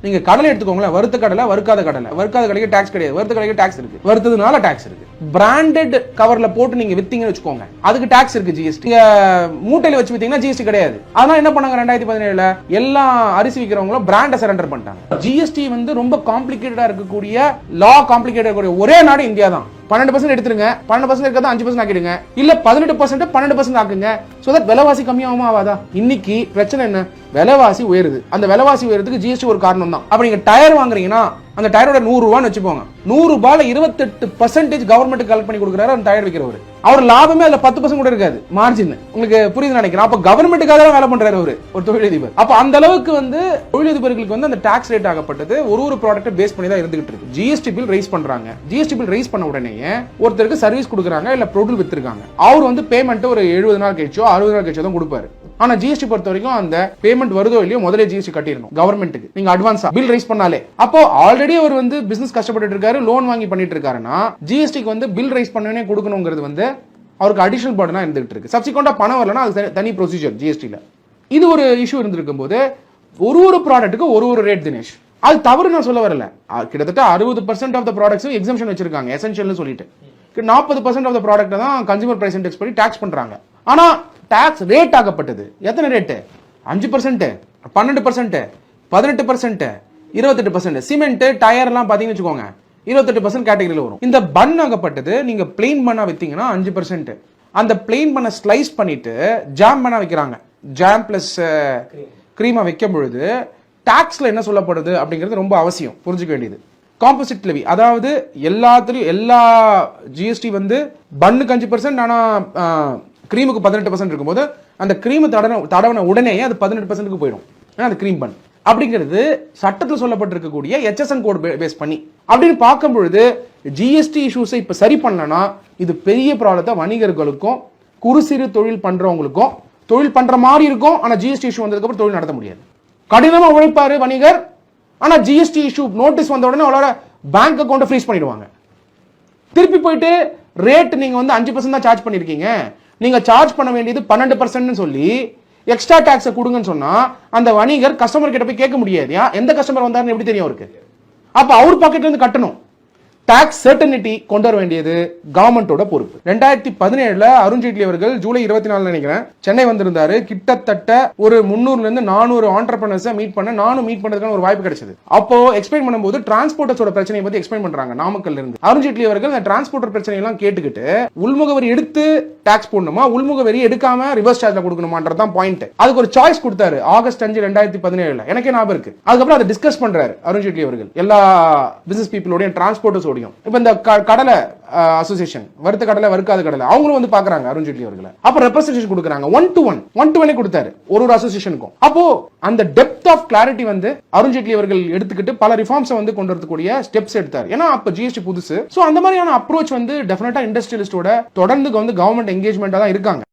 நீங்க கடலை எடுத்துக்கோங்களேன், வறுத்த கடலை, வறுக்காத கடலை. வறுக்காத கடைக்கு டாக்ஸ் கிடையாது, வறுத்த கடைக்கு டாக்ஸ் இருக்கு. வறுத்ததுனால டாக்ஸ் இருக்கு. பிராண்டட் கவர்ல போட்டு நீங்க வித்தீங்கன்னு வச்சுக்கோங்க, அதுக்கு டாக்ஸ் இருக்கு, ஜிஎஸ்டி. நீங்க மூட்டையில வச்சு வித்தீங்கன்னா ஜிஎஸ்டி கிடையாது. அதனால என்ன பண்ணாங்க 2017 எல்லா அரிசி விக்கிறவங்களும் பிராண்ட சரண்டர் பண்ணிட்டாங்க. ஜிஎஸ்டி வந்து ரொம்ப காம்ப்ளிகேட்டடா இருக்கக்கூடிய லா, காம்ப்ளிகேட்டடா இருக்கக்கூடிய ஒரே நாடு இந்தியா தான். 12% எடுத்துருங்க, 12% இருக்கிறத 5% ஆக்கிடுங்க, இல்ல 18% 12% ஆக்குங்க. சோ தட் விலைவாசி கம்மியாகுமா ஆகாதா? இன்னைக்கு பிரச்சனை என்ன? விலைவாசி உயருது. அந்த விலைவாசி உயரதுக்கு ஜிஎஸ்டி ஒரு காரணம் தான். அப்ப நீங்க டயர் வாங்குறீங்கன்னா அந்த டயரோட 100 ரூபான்னு வச்சுப்போங்க, 100 ரூபாயில 28% கவர்மெண்ட் கலெக்ட் பண்ணி கொடுக்குறாரு அந்த டயர் விற்கிறவர். அவர் லாபமே அதுல 10% கூட இருக்காது, மார்ஜின். உங்களுக்கு புரியுது நினைக்கிறேன். அப்ப கவர்மெண்ட்டுக்காக தான் வேலை பண்றாரு அவரு, ஒரு தொழிலதிபர். அப்ப அந்த அளவுக்கு வந்து தொழிலதிபர்களுக்கு வந்து அந்த டாக்ஸ் ரேட் ஆகப்பட்டது ஒரு ப்ராடக்ட் பேஸ் பண்ணி தான் இருந்துகிட்டு இருக்கு. ஜிஎஸ்டி பில் ரைஸ் பண்றாங்க. ஜிஎஸ்டி பில் ரைஸ் பண்ண உடனே ஒருத்தருக்கு சர்வீஸ் கொடுக்குறாங்க, இல்ல பொருள் வித்துருக்காங்க, அவர் வந்து பேமெண்ட் ஒரு 70 நாள் கழிச்சோ 60 நாள் கழிச்சோ தான் கொடுப்பாரு. ஆனா ஜிஎஸ்டி பொறுத்த வரைக்கும் அந்த பேமெண்ட் வருதோ இல்லையோ முதல்ல ஜிஎஸ்டி கட்டிடணும் கவர்மெண்ட்டுக்கு, நீங்க அட்வான்ஸா பில் ரைஸ் பண்ணாலே. அப்போ ஆல்ரெடி அவர் வந்து பிசினஸ் கஷ்டப்பட்டு இருக்காரு, லோன் வாங்கி பண்ணிட்டு இருக்காருன்னா ஜிஎஸ்டிக்கு வந்து பில் ரைஸ் பண்ணனே கொடுக்கணுங்கிறது வந்து அவருக்கு அடிஷனல் பர்டனா இருந்துகிட்டு இருக்கு. சப்சிக்வெண்டா பணம் வரலன்னா அது தனி ப்ரொசீஜர் ஜிஎஸ்டில. இது ஒரு இஷ்யூ இருந்திருக்கும் போது ஒரு ப்ராடக்ட்டுக்கு ஒரு ரேட் தினேஷ். அது தவறு நான் சொல்ல வரல. கிட்டத்தட்ட 60% ஆஃப் த ப்ராடக்ட்ஸ் எக்ஸம்ஷன் வச்சிருக்காங்க எசென்ஷியல்னு சொல்லிட்டு. 40% ஆஃப் த ப்ராடக்ட் தான் கன்சூமர் பிரைஸ் இண்டெக்ஸ் பண்ணி டாக்ஸ் பண்றாங்க. ஆனா டாக்ஸ் ரேட் ஆகப்பட்டது எத்தனை ரேட்? 5%, 12%, 18%, 28%. சிமெண்ட், டயர் எல்லாம் பாத்தீங்கன்னு வச்சுக்கோங்க 28% கேட்டகரியில வரும். இந்த பன் ஆகப்பட்டது நீங்க பிளெயின் பண்ணா வித்தீங்கன்னா 5%. அந்த பிளெயின் பண்ண ஸ்லைஸ் பண்ணிட்டு ஜாம் பண்ணா வைக்கிறாங்க, ஜாம் பிளஸ் கிரீமா வைக்கும் பொழுது டாக்ஸ்ல என்ன சொல்லப்படுது அப்படிங்கிறது ரொம்ப அவசியம் புரிஞ்சுக்க வேண்டியது. காம்போசிட் லெவி, அதாவது எல்லாத்துலயும் எல்லா ஜிஎஸ்டி வந்து பன்னுக்கு 5%, ஆனா கிரீமுக்கு 18% இருக்கும்போது அந்த கிரீம் தடவன உடனே அது 18% போயிடும். அது கிரீம் பன் அப்படிங்கிறது சட்டத்தில் சொல்லப்பட்டிருக்கக்கூடிய HSN கோட் பேஸ் பண்ணி அப்படின்னு பார்க்கும் பொழுது ஜிஎஸ்டி இஷ்யூஸை இப்ப சரி பண்ணலனா இது பெரிய ப்ராப்ளத்தை வணிகர்களுக்கும் குறு சிறு தொழில் பண்றவங்களுக்கும் தொழில் பண்ற மாதிரி இருக்கும். ஆனா ஜிஎஸ்டி இஷ்யூ வந்ததுக்கு அப்புறம் தொழில் நடத்த முடியாது. கடினமா உழைப்பாரு வணிகர், ஆனா ஜிஎஸ்டி இஷ்யூ நோட்டீஸ் வந்த உடனே அவரோட பேங்க் அக்கௌண்ட்டை ஃப்ரீஸ் பண்ணிடுவாங்க. திருப்பி போயிட்டு ரேட் நீங்க வந்து 5% தான் சார்ஜ் பண்ணிருக்கீங்க, நீங்க சார்ஜ் பண்ண வேண்டியது 12% சொல்லி எக்ஸ்ட்ரா டாக்ஸ் கொடுங்கன்னு சொன்னா அந்த வணிகர் கஸ்டமர் கிட்ட போய் கேட்க முடியாது. எந்த கஸ்டமர் வந்தாருன்னு எப்படி தெரியும் அவருக்கு? அப்ப அவர் பாக்கெட்ல இருந்து கட்டணும். டாக்ஸ் சர்டனிட்டி கொண்டு வர வேண்டியது கவர்மெண்டோட பொறுப்பு. 2017 அருண்ஜேட்லி அவர்கள் ஜூலை 24 நினைக்கிறேன் சென்னை வந்திருந்தாரு. கிட்டத்தட்ட ஒரு 300 இருந்து 400 ஆண்டர்பிரனர்ஸ் மீட் பண்ண, நானும் மீட் பண்ணதுக்கான ஒரு வாய்ப்பு கிடைச்சது. அப்போ எக்ஸ்பிளைன் பண்ணும்போது டிரான்ஸ்போர்ட்டர்ஸோட பிரச்சனையை பத்தி எக்ஸ்பிளைன் பண்றாங்க நாமக்கல்ல இருந்து. அருண்ஜேட்லி அவர்கள் அந்த டிரான்ஸ்போர்ட்டர் பிரச்சனை எல்லாம் கேட்டுக்கிட்டு உள்முகவரி எடுத்து டாக்ஸ் போடணுமா, உள்முகவரி எடுக்காம ரிவர்ஸ் சார்ஜ்ல கொடுக்கணுமான்றதான் பாயிண்ட். அதுக்கு ஒரு சாய்ஸ் கொடுத்தாரு ஆகஸ்ட் 5, 2017. எனக்கே ஞாபகம் இருக்கு. அதுக்கப்புறம் அதை டிஸ்கஸ் பண்றாரு அருண்ஜேட்லி அவர்கள் எல்லா பிசினஸ் பீப்புளோட டிரான்ஸ்போர்ட்டர்ஸ். இப்ப இந்த கடலை அசோசியேஷன், வறுத்த கடலை, வறுக்காத கடலை, அவங்களும் வந்து பாக்குறாங்க அருண்ஜேட்லி அவர்களை. அப்ப ரெப்ரசன்டேஷன் கொடுக்கறாங்க 1-to-1 கொடுத்தாரு ஒரு அசோசியேஷனுக்கும். அப்போ அந்த டெப்த் ஆஃப் கிளாரிட்டி வந்து அருண்ஜேட்லி அவர்கள் எடுத்துக்கிட்டு பல ரிஃபார்ம்ஸ் வந்து கொண்டு வரக்கூடிய ஸ்டெப்ஸ் எடுத்தார். ஏன்னா அப்ப ஜிஎஸ்டி புதுசு. சோ அந்த மாதிரியான அப்ரோச் வந்து டெஃபினட்டா இண்டஸ்ட்ரியலிஸ்டோட தொடர்ந்து வந்து கவர்மெண்ட் என்கேஜ்மெண்டா தான் இருக்காங்க.